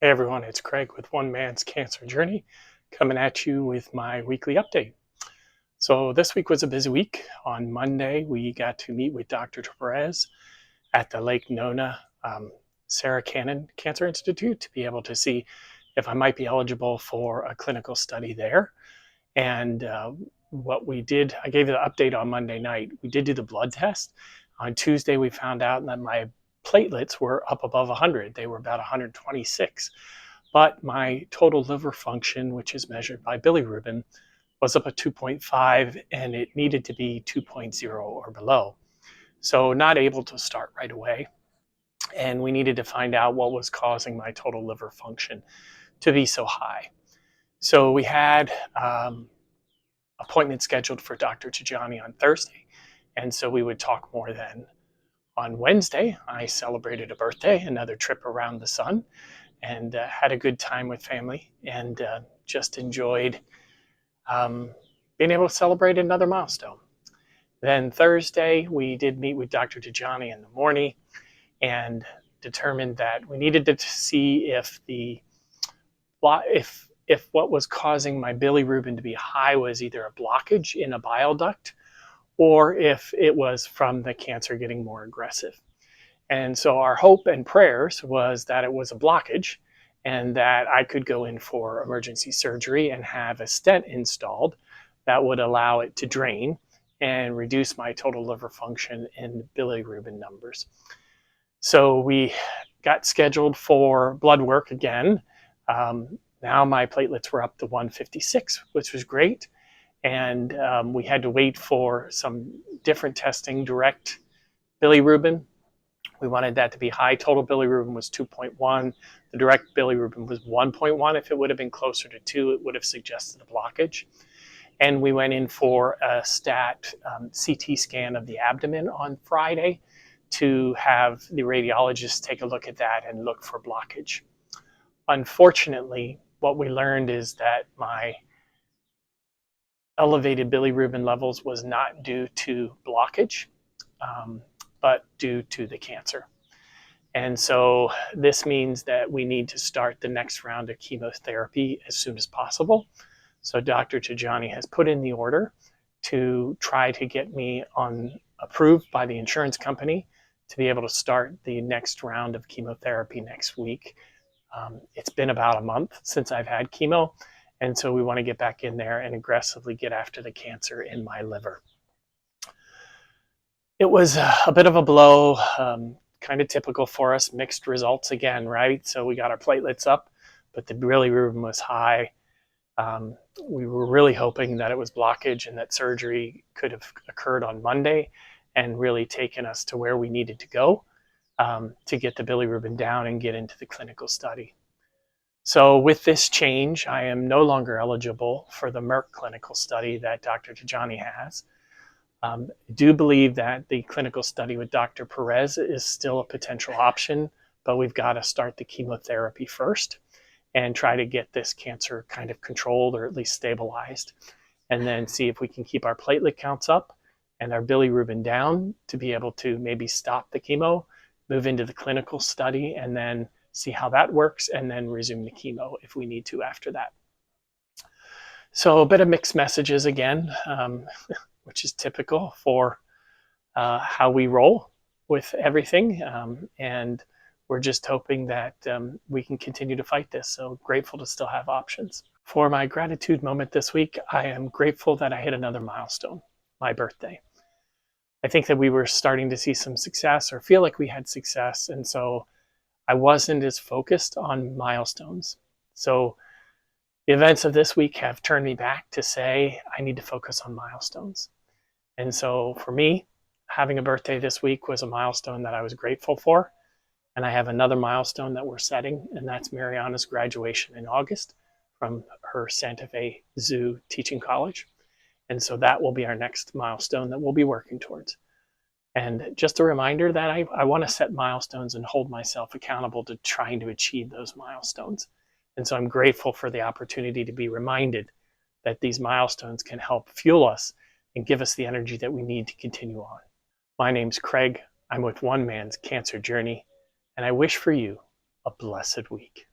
Hey everyone, it's Craig with One Man's Cancer Journey, coming at you with my weekly update. So this week was a busy week. On Monday, we got to meet with Dr. Perez at the Lake Nona Sarah Cannon Cancer Institute to be able to see if I might be eligible for a clinical study there. And what we did, I gave you the update on Monday night. We did do the blood test. On Tuesday, we found out that my platelets were up above 100. They were about 126. But my total liver function, which is measured by bilirubin, was up at 2.5 and it needed to be 2.0 or below. So not able to start right away. And we needed to find out what was causing my total liver function to be so high. So we had appointment scheduled for Dr. Tajani on Thursday. And so we would talk more then. On Wednesday, I celebrated a birthday, another trip around the sun, and had a good time with family and just enjoyed being able to celebrate another milestone. Then Thursday, we did meet with Dr. Tajani in the morning and determined that we needed to see if what was causing my bilirubin to be high was either a blockage in a bile duct or if it was from the cancer getting more aggressive. And so our hope and prayers was that it was a blockage and that I could go in for emergency surgery and have a stent installed that would allow it to drain and reduce my total liver function and bilirubin numbers. So we got scheduled for blood work again. Now my platelets were up to 156, which was great. And we had to wait for some different testing, direct bilirubin. We wanted that to be high. Total bilirubin was 2.1. The direct bilirubin was 1.1. If it would have been closer to 2, it would have suggested a blockage. And we went in for a stat CT scan of the abdomen on Friday to have the radiologist take a look at that and look for blockage. Unfortunately, what we learned is that my elevated bilirubin levels was not due to blockage, but due to the cancer. And so this means that we need to start the next round of chemotherapy as soon as possible. So Dr. Tajani has put in the order to try to get me approved by the insurance company to be able to start the next round of chemotherapy next week. It's been about a month since I've had chemo, and so we want to get back in there and aggressively get after the cancer in my liver. It was a bit of a blow, kind of typical for us, mixed results again, right? So we got our platelets up, but the bilirubin was high. We were really hoping that it was blockage and that surgery could have occurred on Monday and really taken us to where we needed to go to get the bilirubin down and get into the clinical study. So with this change, I am no longer eligible for the Merck clinical study that Dr. Tajani has. I do believe that the clinical study with Dr. Perez is still a potential option, but we've got to start the chemotherapy first and try to get this cancer kind of controlled or at least stabilized, and then see if we can keep our platelet counts up and our bilirubin down to be able to maybe stop the chemo, move into the clinical study, and then see how that works, and then resume the chemo if we need to after that. So a bit of mixed messages again, which is typical for how we roll with everything. And we're just hoping that we can continue to fight this. So grateful to still have options. For my gratitude moment this week, I am grateful that I hit another milestone, my birthday. I think that we were starting to see some success or feel like we had success. And so I wasn't as focused on milestones. So the events of this week have turned me back to say I need to focus on milestones. And so for me, having a birthday this week was a milestone that I was grateful for. And I have another milestone that we're setting, and that's Mariana's graduation in August from her Santa Fe Zoo teaching college. And so that will be our next milestone that we'll be working towards. And just a reminder that I want to set milestones and hold myself accountable to trying to achieve those milestones. And so I'm grateful for the opportunity to be reminded that these milestones can help fuel us and give us the energy that we need to continue on. My name's Craig. I'm with One Man's Cancer Journey, and I wish for you a blessed week.